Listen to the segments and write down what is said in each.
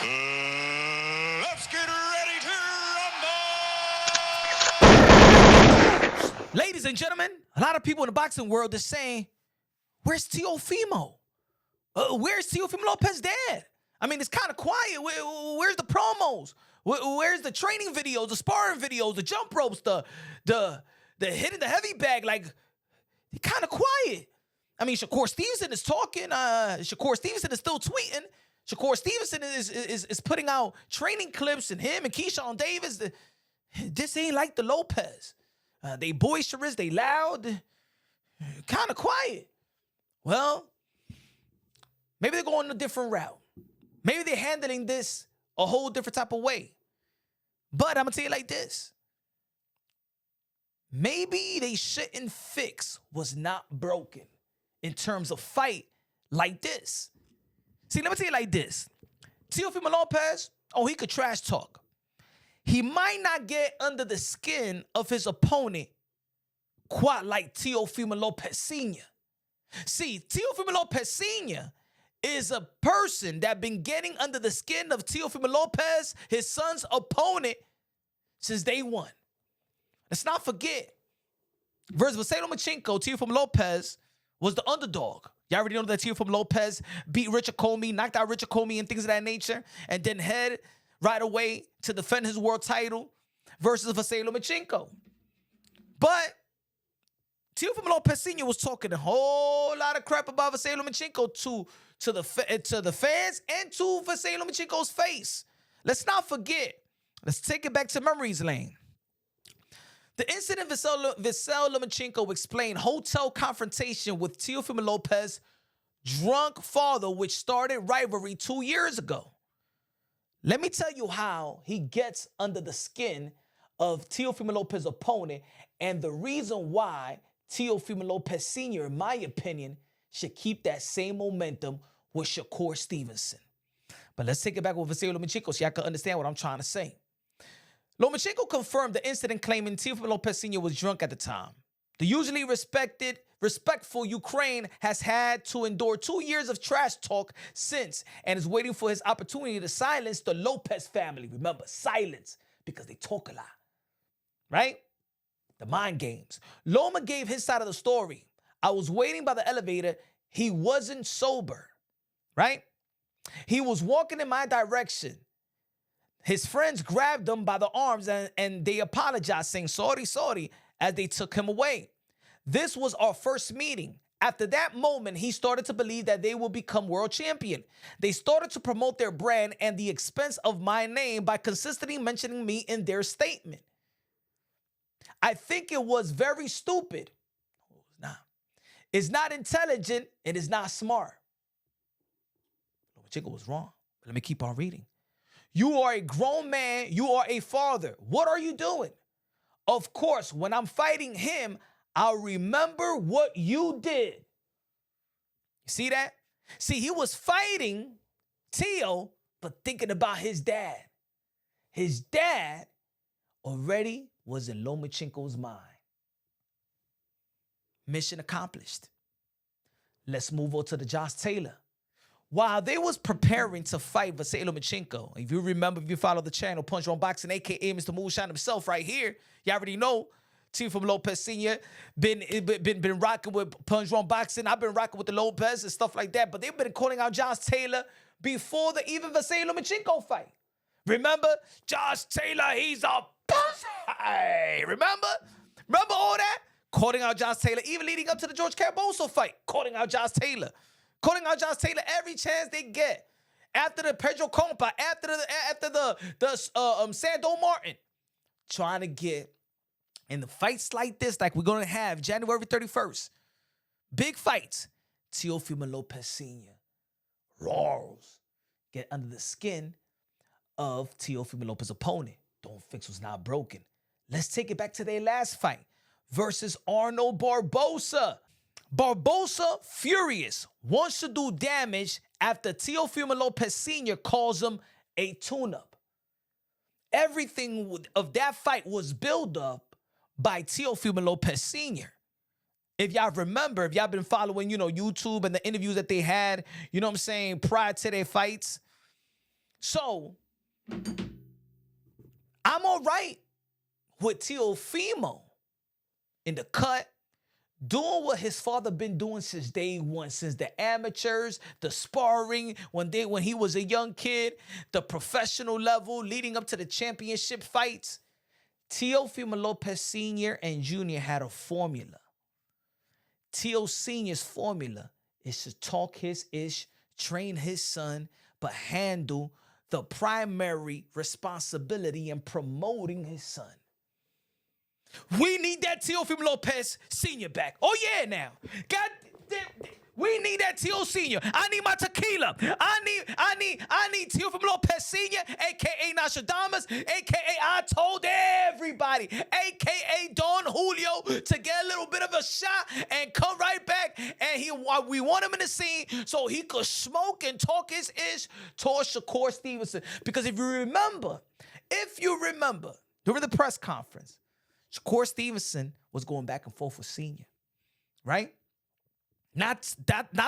Let's get ready to rumble! Ladies and gentlemen, a lot of people in the boxing world are saying, where's Teofimo? Where's Teofimo Lopez dad? I mean, it's kind of quiet. Where's the promos? Where's the training videos, the sparring videos, the jump ropes, the hitting the heavy bag? Like, kind of quiet. I mean, Shakur Stevenson is talking. Shakur Stevenson is still tweeting. Shakur Stevenson is putting out training clips, and him and Keyshawn Davis. This ain't like the Lopez. They boisterous, they loud, kind of quiet. Well, maybe they're going a different route. Maybe they're handling this a whole different type of way. But I'm going to tell you like this. Maybe they shouldn't fix what's not broken in terms of fight like this. See, let me tell you like this. Teofimo Lopez, he could trash talk. He might not get under the skin of his opponent quite like Teofimo Lopez Sr. See, Teofimo Lopez Sr. is a person that been getting under the skin of Teofimo Lopez, his son's opponent, since day one. Let's not forget, versus Lomachenko, Teofimo Lopez was the underdog. Y'all already know that Teofimo Lopez beat Richard Comey, knocked out Richard Comey and things of that nature, and then head right away to defend his world title versus Lomachenko. But Teofimo Lopez Sr. was talking a whole lot of crap about Lomachenko to the fans and to Lomachenko's face. Let's not forget. Let's take it back to memories lane. The incident Lomachenko explained hotel confrontation with Teofimo Lopez drunk father, which started rivalry 2 years ago. Let me tell you how he gets under the skin of Teofimo Lopez's opponent and the reason why Teofimo Lopez Sr., in my opinion, should keep that same momentum with Shakur Stevenson. But let's take it back with Lomachenko so y'all can understand what I'm trying to say. Lomachenko confirmed the incident, claiming Teofimo Lopez Sr. was drunk at the time. The usually respectful Ukraine has had to endure 2 years of trash talk since and is waiting for his opportunity to silence the Lopez family. Remember, silence, because they talk a lot, right? The mind games. Loma gave his side of the story. I was waiting by the elevator. He wasn't sober, right? He was walking in my direction. His friends grabbed him by the arms and they apologized, saying, sorry, sorry, as they took him away. This was our first meeting. After that moment, he started to believe that they will become world champion. They started to promote their brand and the expense of my name by consistently mentioning me in their statement. I think it was very stupid. It's not intelligent. It is not smart. Lomachenko was wrong. But let me keep on reading. You are a grown man. You are a father. What are you doing? Of course, when I'm fighting him, I'll remember what you did. You see that? See, he was fighting Teo, but thinking about his dad. His dad already was in Lomachenko's mind. Mission accomplished. Let's move on to the Josh Taylor. While they was preparing to fight Vasily Lomachenko, if you remember, if you follow the channel, Punch Drunk Boxing, a.k.a. Mr. Moonshine himself right here, you already know, Teofimo Lopez Sr. been rocking with Punch Drunk Boxing. I've been rocking with the Lopez and stuff like that, but they've been calling out Josh Taylor before the even Vasily Lomachenko fight. Remember? Josh Taylor, he's a pussy. Remember? Remember all that? Calling out Josh Taylor, even leading up to the George Caraboso fight, calling out Josh Taylor. Calling out Josh Taylor every chance they get. After the Pedro Compa, after the Sando Martin. Trying to get in the fights like this, like we're going to have January 31st. Big fights. Teofimo Lopez Sr. roars. Get under the skin of Teofimo Lopez's opponent. Don't fix what's not broken. Let's take it back to their last fight versus Arnold Barboza. Barboza, furious, wants to do damage after Teofimo Lopez Sr. calls him a tune-up. Everything of that fight was built up by Teofimo Lopez Sr. If y'all remember, if y'all been following, YouTube and the interviews that they had, prior to their fights. So I'm all right with Teofimo in the cut, doing what his father been doing since day one, since the amateurs, the sparring, when he was a young kid, the professional level, leading up to the championship fights. Teofimo Lopez Sr. and Jr. had a formula. Teo Sr.'s formula is to talk his ish, train his son, but handle the primary responsibility in promoting his son. We need that Teofimo Lopez Sr. back. Oh, yeah, now. God damn. We need that Teo Sr. I need my tequila. I need Teofimo Lopez Sr., a.k.a. Nostradamus, a.k.a. I told everybody, a.k.a. Don Julio, to get a little bit of a shot and come right back. And we want him in the scene so he could smoke and talk his ish towards Shakur Stevenson. Because if you remember, during the press conference, Shakur Stevenson was going back and forth with Senior, right? Not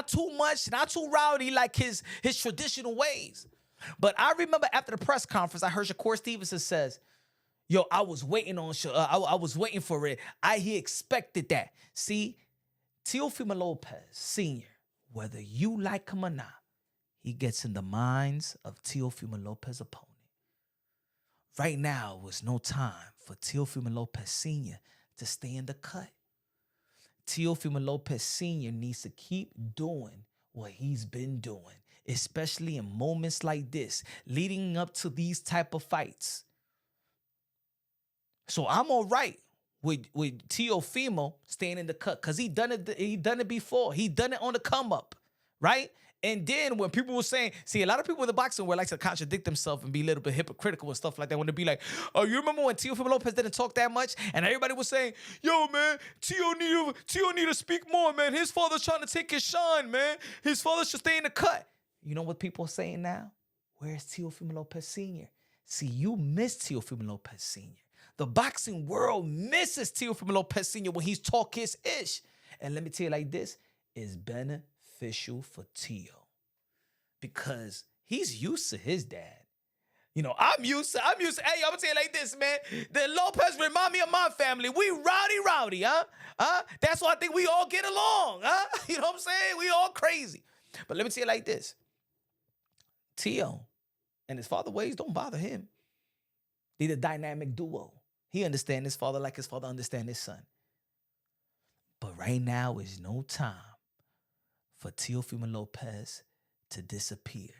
too much, not too rowdy like his traditional ways. But I remember after the press conference, I heard Shakur Stevenson says, "Yo, I was waiting on, I was waiting for it. He expected that." See, Teofimo Lopez Sr., whether you like him or not, he gets in the minds of Teofimo Lopez opponent. Right now was no time for Teofimo Lopez Sr. to stay in the cut. Teofimo Lopez Sr. needs to keep doing what he's been doing, especially in moments like this, leading up to these type of fights. So I'm all right with Teofimo staying in the cut because he done it before. He done it on the come up, right? And then when people were saying, see, a lot of people in the boxing world like to contradict themselves and be a little bit hypocritical and stuff like that. When they be like, "Oh, you remember when Teofimo Lopez didn't talk that much?" And everybody was saying, "Yo, man, Teo need to speak more, man. His father's trying to take his shine, man. His father should stay in the cut." You know what people are saying now? Where's Teofimo Lopez Sr.? See, you miss Teofimo Lopez Sr. The boxing world misses Teofimo Lopez Sr. when he's talk his ish. And let me tell you like this, it's beneficial for Teo because he's used to his dad. You know, I'm used to, hey, I'm gonna tell you like this, man. The Lopez remind me of my family. We rowdy, huh? That's why I think we all get along, huh? You know what I'm saying? We all crazy. But let me tell you like this. Teo and his father ways don't bother him. They're the dynamic duo. He understands his father like his father understands his son. But right now is no time for Teofimo Lopez to disappear.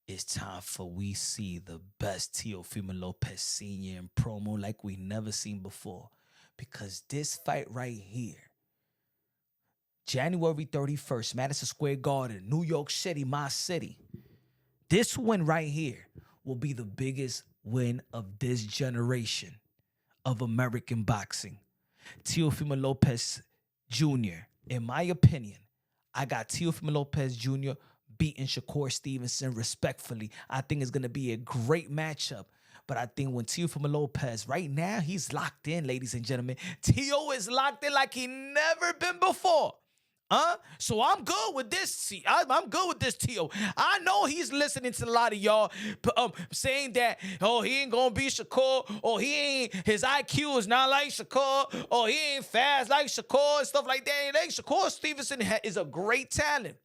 It's time for we see the best Teofimo Lopez Sr. in promo like we never seen before. Because this fight right here, January 31st, Madison Square Garden, New York City, my city. This win right here will be the biggest win of this generation of American boxing. Teofimo Lopez Jr., in my opinion, I got Teofimo Lopez Jr. beating Shakur Stevenson respectfully. I think it's going to be a great matchup. But I think when Teofimo Lopez, right now, he's locked in, ladies and gentlemen. Teo is locked in like he never been before. So I'm good with this. I'm good with this, Teo. I know he's listening to a lot of y'all saying that, oh, he ain't gonna be Shakur, or his IQ is not like Shakur, or he ain't fast like Shakur, and stuff like that. Like Shakur Stevenson is a great talent.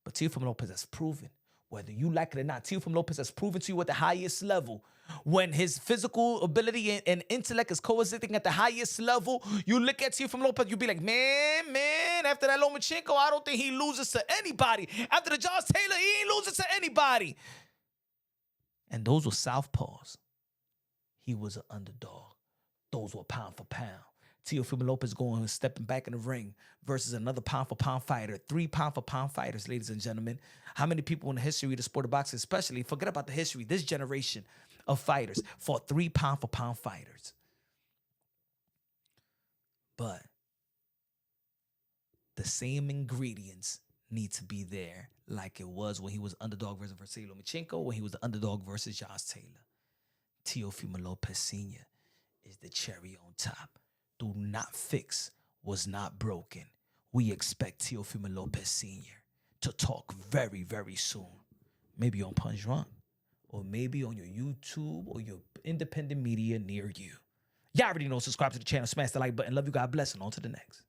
But Teofimo Lopez has proven, whether you like it or not, Teofimo Lopez has proven to you at the highest level. When his physical ability and intellect is coexisting at the highest level, you look at Teofimo Lopez, you be like, man, after that Lomachenko, I don't think he loses to anybody. After the Josh Taylor, he ain't losing to anybody. And those were southpaws. He was an underdog. Those were pound for pound. Teofimo Lopez going and stepping back in the ring versus another pound-for-pound fighter. 3 pound-for-pound fighters, ladies and gentlemen. How many people in the history of the sport of boxing, especially, forget about the history, this generation of fighters fought 3 pound-for-pound fighters? But the same ingredients need to be there like it was when he was underdog versus Lomachenko, when he was the underdog versus Josh Taylor. Teofimo Lopez Sr. is the cherry on top. Do not fix was not broken. We expect Teofimo Lopez Sr. to talk very, very soon. Maybe on Punch Run. or maybe on your YouTube or your independent media near you. Y'all already know, subscribe to the channel, smash the like button. Love you, God bless, and on to the next.